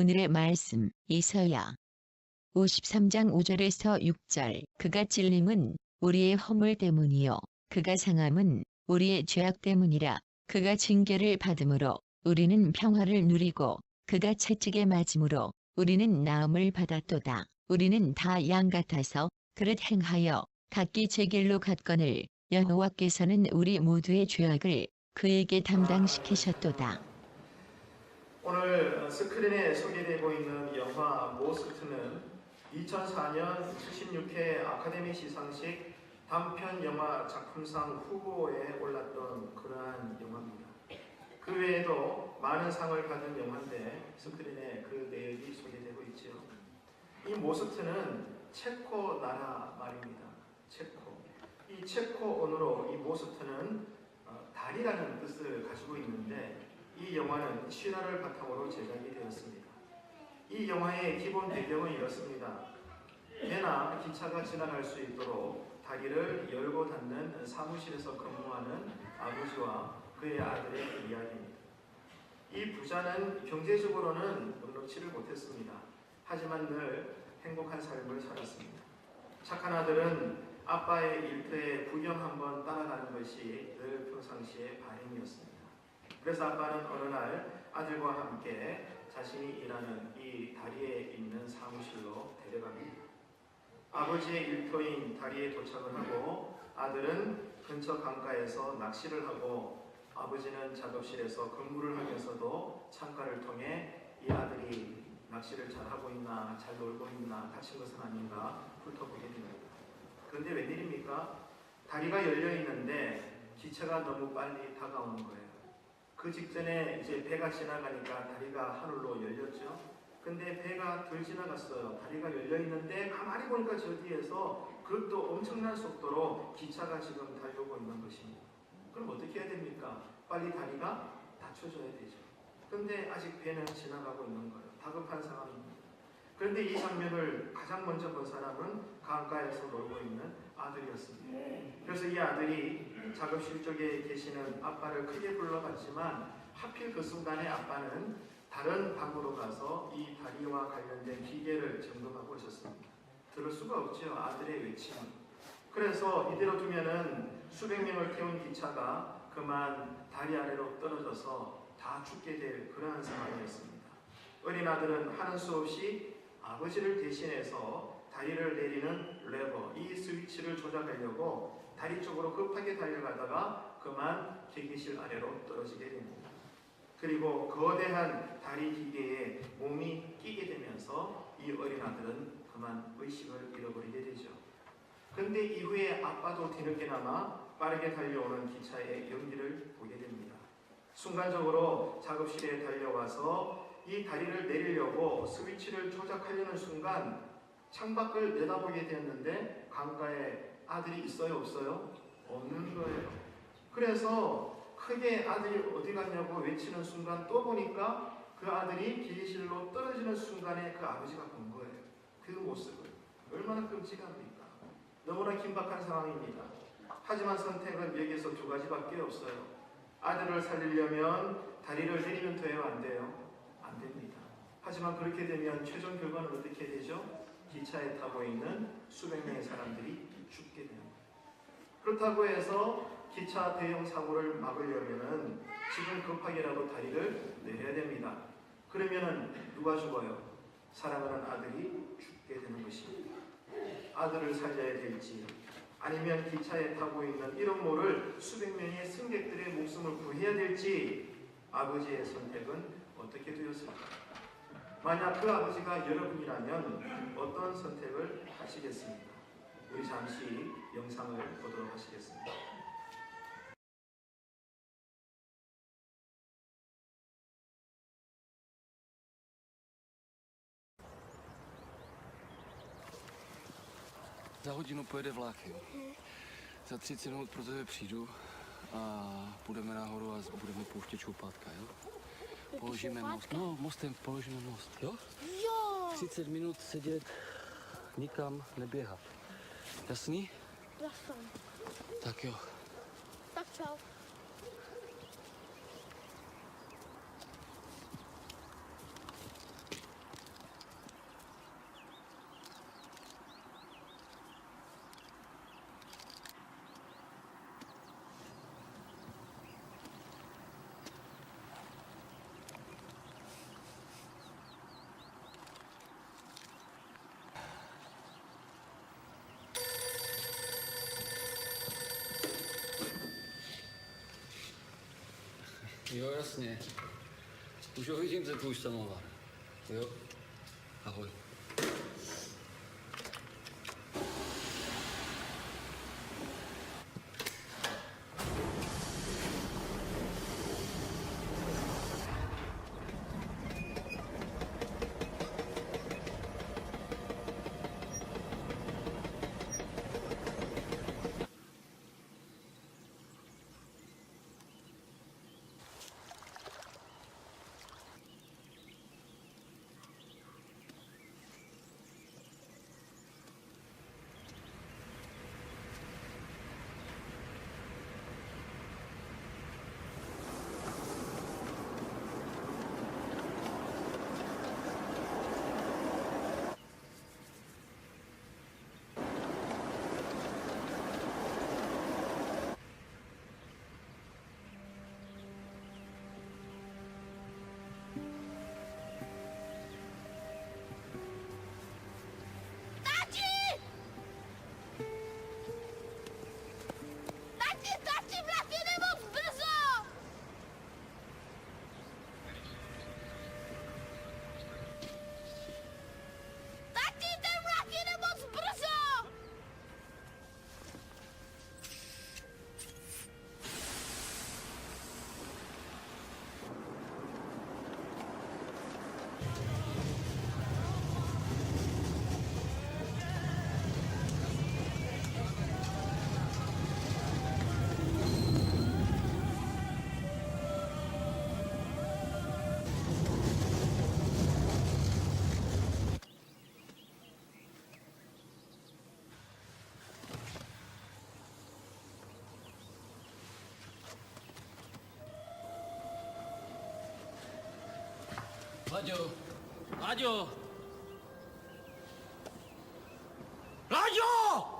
오늘의 말씀 이사야 53장 5절에서 6절. 그가 찔림은 우리의 허물 때문이요 그가 상함은 우리의 죄악 때문이라. 그가 징계를 받음으로 우리는 평화를 누리고 그가 채찍에 맞음으로 우리는 나음을 받았도다. 우리는 다 양 같아서 그릇 행하여 각기 제 길로 갔거늘 여호와께서는 우리 모두의 죄악을 그에게 담당시키셨도다. 오늘 스크린에 소개되고 있는 영화 모스트는 2004년 76회 아카데미 시상식 단편 영화 작품상 후보에 올랐던 그러한 영화입니다. 그 외에도 많은 상을 받은 영화인데 스크린에 그 내용이 소개되고 있죠. 이 모스트는 체코 나라 말입니다. 체코. 이 체코 언어로 이 모스트는 달이라는 뜻을 가지고 있는데 이 영화는 신화를 바탕으로 제작이 되었습니다. 이 영화의 기본 배경은 이렇습니다. 배나 기차가 지나갈 수 있도록 다리를 열고 닫는 사무실에서 근무하는 아버지와 그의 아들의 이야기입니다. 이 부자는 경제적으로는 넉넉지를 못했습니다. 하지만 늘 행복한 삶을 살았습니다. 착한 아들은 아빠의 일터에 구경 한번 따라가는 것이 늘 평상시의 바람이었습니다. 그래서 아빠는 어느 날 아들과 함께 자신이 일하는 이 다리에 있는 사무실로 데려갑니다. 아버지의 일터인 다리에 도착을 하고 아들은 근처 강가에서 낚시를 하고 아버지는 작업실에서 근무를 하면서도 창가를 통해 이 아들이 낚시를 잘하고 있나, 잘 놀고 있나, 다친 것은 아닌가 훑어보게 됩니다. 그런데 웬일입니까? 다리가 열려 있는데 기차가 너무 빨리 다가오는 거예요. 그 직전에 이제 배가 지나가니까 다리가 하늘로 열렸죠. 근데 배가 덜 지나갔어요. 다리가 열려 있는데 가만히 보니까 저 뒤에서 그것도 엄청난 속도로 기차가 지금 달려오고 있는 것입니다. 그럼 어떻게 해야 됩니까? 빨리 다리가 닫혀줘야 되죠. 근데 아직 배는 지나가고 있는 거예요. 다급한 상황입니다. 그런데 이 장면을 가장 먼저 본 사람은 강가에서 놀고 있는 아들이었습니다. 그래서 이 아들이 작업실 쪽에 계시는 아빠를 크게 불러봤지만 하필 그 순간에 아빠는 다른 방으로 가서 이 다리와 관련된 기계를 점검하고 있었습니다. 들을 수가 없죠. 아들의 외침은. 그래서 이대로 두면은 수백 명을 태운 기차가 그만 다리 아래로 떨어져서 다 죽게 될 그러한 상황이었습니다. 어린 아들은 하는 수 없이 아버지를 대신해서 다리를 내리는 레버, 이 스위치를 조작하려고 다리 쪽으로 급하게 달려가다가 그만 기계실 아래로 떨어지게 됩니다. 그리고 거대한 다리 기계에 몸이 끼게 되면서 이 어린 아들은 그만 의식을 잃어버리게 되죠. 그런데 이후에 아빠도 뒤늦게나마 빠르게 달려오는 기차의 연기를 보게 됩니다. 순간적으로 작업실에 달려와서 이 다리를 내리려고 스위치를 조작하려는 순간 창밖을 내다보게 되었는데 강가에 아들이 있어요? 없어요? 없는 거예요. 그래서 크게 아들이 어디 갔냐고 외치는 순간 또 보니까 그 아들이 기계실로 떨어지는 순간에 그 아버지가 본 거예요. 그 모습을. 얼마나 끔찍합니까? 너무나 긴박한 상황입니다. 하지만 선택은 여기에서 두 가지밖에 없어요. 아들을 살리려면 다리를 내리면 돼요? 안 돼요? 안 됩니다. 하지만 그렇게 되면 최종 결과는 어떻게 되죠? 기차에 타고 있는 수백 명의 사람들이 죽게 됩니다. 그렇다고 해서 기차 대형 사고를 막으려면 지금 급하게라도 다리를 내려야 됩니다. 그러면 누가 죽어요? 사랑하는 아들이 죽게 되는 것입니다. 아들을 살려야 될지 아니면 기차에 타고 있는 이런 모를 수백 명의 승객들의 목숨을 구해야 될지 아버지의 선택은 어떻게 되었을까? 만약 그 아버지가 여러분이라면 어떤 선택을 하시겠습니까? 우리 잠시 영상을 보도록 하시겠습니다. Za hodinu pojede vlak, jo. Za 30 minut pro tebe přijdu a půjdeme nahoru a budeme pouštět čoupátka, jo. Položíme most. No, mostem položíme most, jo? Jo. 30 minut sedět, nikam neběhat. Jasný? Jasný. Tak jo. Tak čau. Jo, jasně. Už ho vidím, ten tvůj samovar. Jo? Ahoj. Tati, vlak jede moc brzo! Tati, ten vlak jede moc brzo! Láďo! Láďo! Láďo!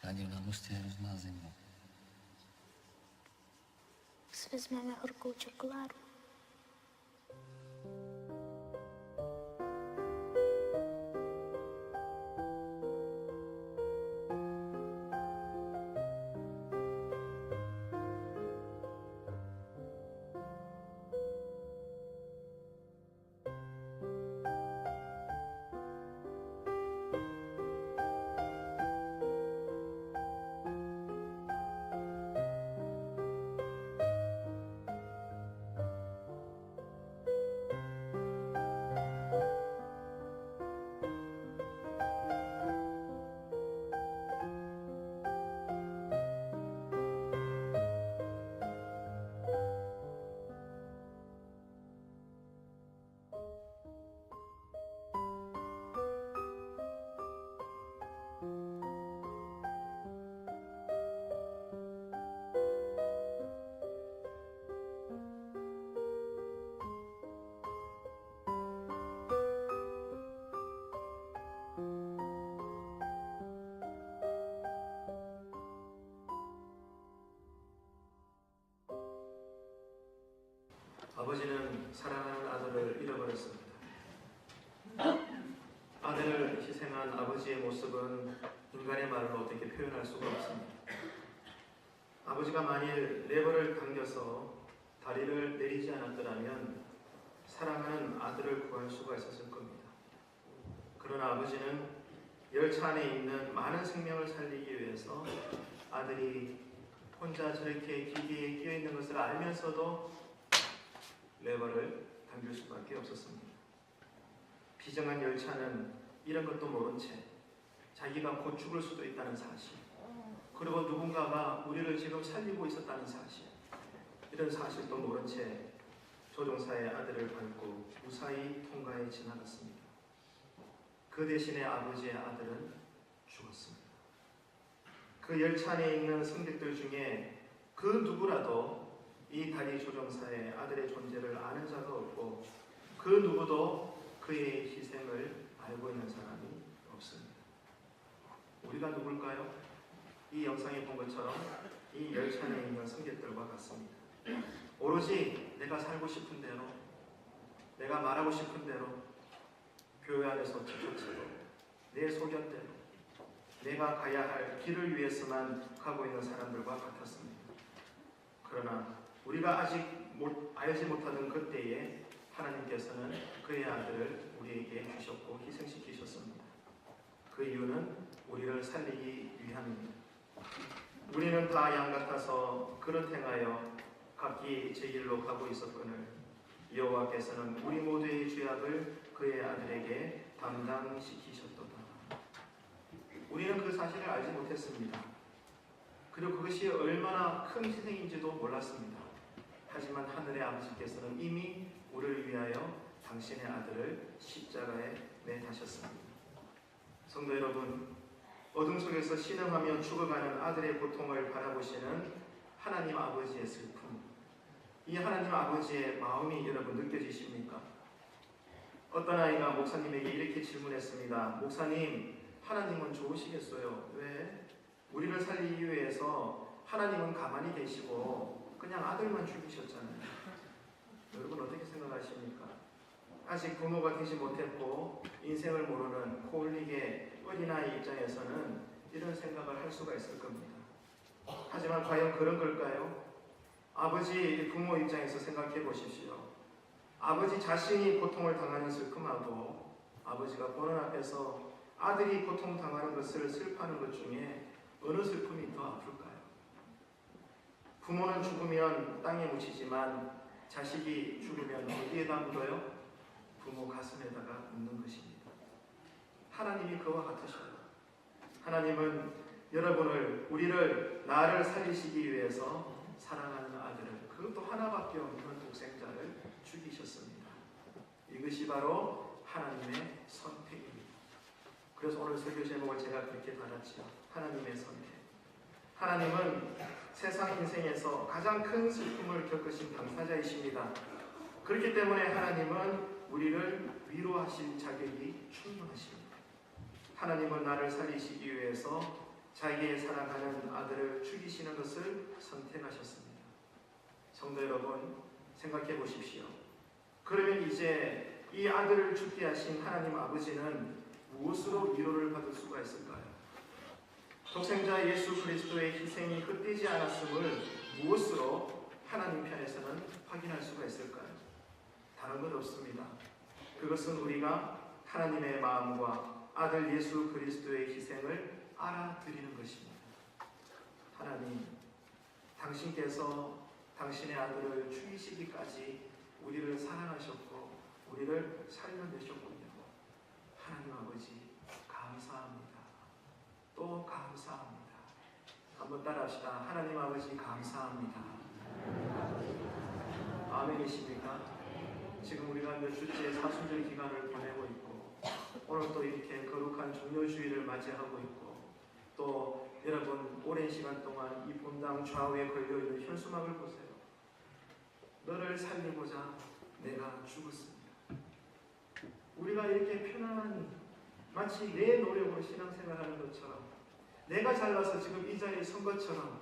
Láďo, na mostě je hrozná zima. Si vezmeme horkou čokoládu. 아버지는 사랑하는 아들을 잃어버렸습니다. 아들을 희생한 아버지의 모습은 인간의 말로 어떻게 표현할 수가 없습니다. 아버지가 만일 레버를 당겨서 다리를 내리지 않았더라면 사랑하는 아들을 구할 수가 있었을 겁니다. 그러나 아버지는 열차 안에 있는 많은 생명을 살리기 위해서 아들이 혼자 저렇게 기계에 끼어 있는 것을 알면서도 레버를 당길 수밖에 없었습니다. 비정한 열차는 이런 것도 모른 채 자기가 곧 죽을 수도 있다는 사실, 그리고 누군가가 우리를 지금 살리고 있었다는 사실, 이런 사실도 모른 채 조종사의 아들을 밟고 무사히 통과해 지나갔습니다. 그 대신에 아버지의 아들은 죽었습니다. 그 열차 안에 있는 승객들 중에 그 누구라도 이 다리 조종사의 아들의 존재를 아는 자가 없고 그 누구도 그의 희생을 알고 있는 사람이 없습니다. 우리가 누굴까요? 이 영상에 본 것처럼 이 열차 안에 있는 승객들과 같습니다. 오로지 내가 살고 싶은 대로, 내가 말하고 싶은 대로, 교회 안에서 지켜치고 내 소견대로 내가 가야 할 길을 위해서만 가고 있는 사람들과 같았습니다. 그러나 우리가 아직 알지 못하는 그때에 하나님께서는 그의 아들을 우리에게 주셨고 희생시키셨습니다. 그 이유는 우리를 살리기 위함입니다. 우리는 다 양 같아서 그릇 행하여 각기 제 길로 가고 있었거늘 여호와께서는 우리 모두의 죄악을 그의 아들에게 담당시키셨도다. 우리는 그 사실을 알지 못했습니다. 그리고 그것이 얼마나 큰 희생인지도 몰랐습니다. 하지만 하늘의 아버지께서는 이미 우리를 위하여 당신의 아들을 십자가에 내다셨습니다. 성도 여러분, 어둠 속에서 신음하며 죽어가는 아들의 고통을 바라보시는 하나님 아버지의 슬픔, 이 하나님 아버지의 마음이 여러분 느껴지십니까? 어떤 아이가 목사님에게 이렇게 질문했습니다. 목사님, 하나님은 좋으시겠어요? 왜? 우리를 살리기 위해서 하나님은 가만히 계시고 그냥 아들만 죽이셨잖아요. 여러분 어떻게 생각하십니까? 아직 부모가 되지 못했고 인생을 모르는 코올리게 어린아이 입장에서는 이런 생각을 할 수가 있을 겁니다. 하지만 과연 그런 걸까요? 아버지 부모 입장에서 생각해 보십시오. 아버지 자신이 고통을 당하는 슬픔하고 아버지가 보는 앞에서 아들이 고통당하는 것을 슬퍼하는 것 중에 어느 슬픔이 더 아플까요? 부모는 죽으면 땅에 묻히지만 자식이 죽으면 어디에다 묻어요? 부모 가슴에다가 묻는 것입니다. 하나님이 그와 같으셔요. 하나님은 여러분을, 우리를, 나를 살리시기 위해서 사랑하는 아들을, 그것도 하나밖에 없는 독생자를 죽이셨습니다. 이것이 바로 하나님의 선택입니다. 그래서 오늘 설교 제목을 제가 그렇게 달았지요. 하나님의 선택. 하나님은 세상 인생에서 가장 큰 슬픔을 겪으신 당사자이십니다. 그렇기 때문에 하나님은 우리를 위로하실 자격이 충분하십니다. 하나님은 나를 살리시기 위해서 자기의 사랑하는 아들을 죽이시는 것을 선택하셨습니다. 성도 여러분, 생각해 보십시오. 그러면 이제 이 아들을 죽게 하신 하나님 아버지는 무엇으로 위로를 받을 수가 있을까요? 독생자 예수 그리스도의 희생이 헛되지 않았음을 무엇으로 하나님 편에서는 확인할 수가 있을까요? 다른 것 없습니다. 그것은 우리가 하나님의 마음과 아들 예수 그리스도의 희생을 알아드리는 것입니다. 하나님, 당신께서 당신의 아들을 죽이시기까지 우리를 사랑하셨고 우리를 살려내셨군요. 하나님 아버지 감사합니다. 또 감사합니다. 한번 따라합시다. 하나님 아버지 감사합니다. 아멘이십니까? 지금 우리가 몇 주째 사순절 기간을 보내고 있고 오늘 또 이렇게 거룩한 종료주의를 맞이하고 있고 또 여러분 오랜 시간 동안 이 본당 좌우에 걸려있는 현수막을 보세요. 너를 살리고자 내가 죽었습니다. 우리가 이렇게 편안히 마치 내 노력으로 신앙생활하는 것처럼 내가 잘나서 지금 이 자리에 선 것처럼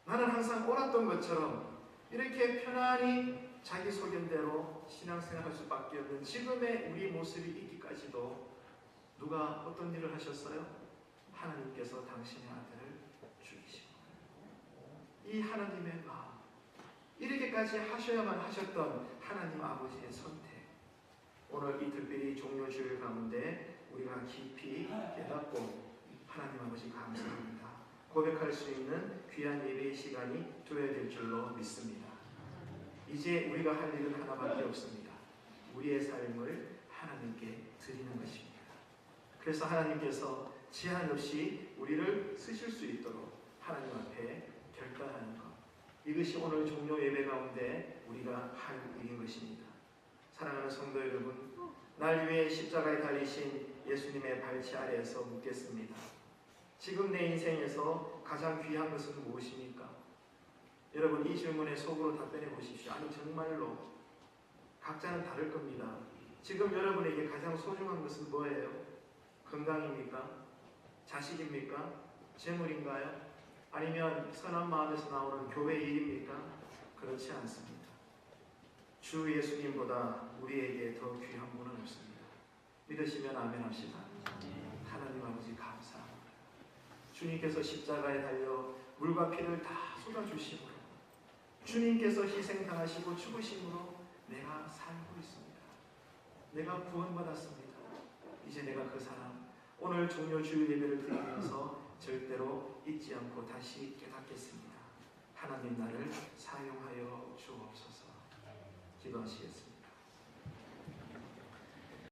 나는 항상 옳았던 것처럼 이렇게 편안히 자기 소견대로 신앙생활할 수밖에 없는 지금의 우리 모습이 있기까지도 누가 어떤 일을 하셨어요? 하나님께서 당신의 아들을 죽이신 거예요. 이 하나님의 마음, 이렇게까지 하셔야만 하셨던 하나님 아버지의 선택, 오늘 이 특별히 종료주일 가운데 우리가 깊이 깨닫고 하나님 아버지 감사합니다 고백할 수 있는 귀한 예배의 시간이 되어야 될 줄로 믿습니다. 이제 우리가 할 일은 하나밖에 없습니다. 우리의 삶을 하나님께 드리는 것입니다. 그래서 하나님께서 제한 없이 우리를 쓰실 수 있도록 하나님 앞에 결단하는 것, 이것이 오늘 종료 예배 가운데 우리가 할 일인 것입니다. 사랑하는 성도 여러분, 날 위해 십자가에 달리신 예수님의 발치 아래에서 묻겠습니다. 지금 내 인생에서 가장 귀한 것은 무엇입니까? 여러분, 이 질문에 속으로 답변해 보십시오. 아니, 정말로 각자는 다를 겁니다. 지금 여러분에게 가장 소중한 것은 뭐예요? 건강입니까? 자식입니까? 재물인가요? 아니면 선한 마음에서 나오는 교회 일입니까? 그렇지 않습니다. 주 예수님보다 우리에게 더 귀한 분은 없습니다. 믿으시면 아멘 합시다. 하나님 아버지 감사합니다. 주님께서 십자가에 달려 물과 피를 다 쏟아주심으로, 주님께서 희생당하시고 죽으심으로 내가 살고 있습니다. 내가 구원받았습니다. 이제 내가 그 사람, 오늘 종료 주일 예배를 드리면서 절대로 잊지 않고 다시 깨닫겠습니다. 하나님 나를 사용하여 주옵소서. 기도하시겠습니다.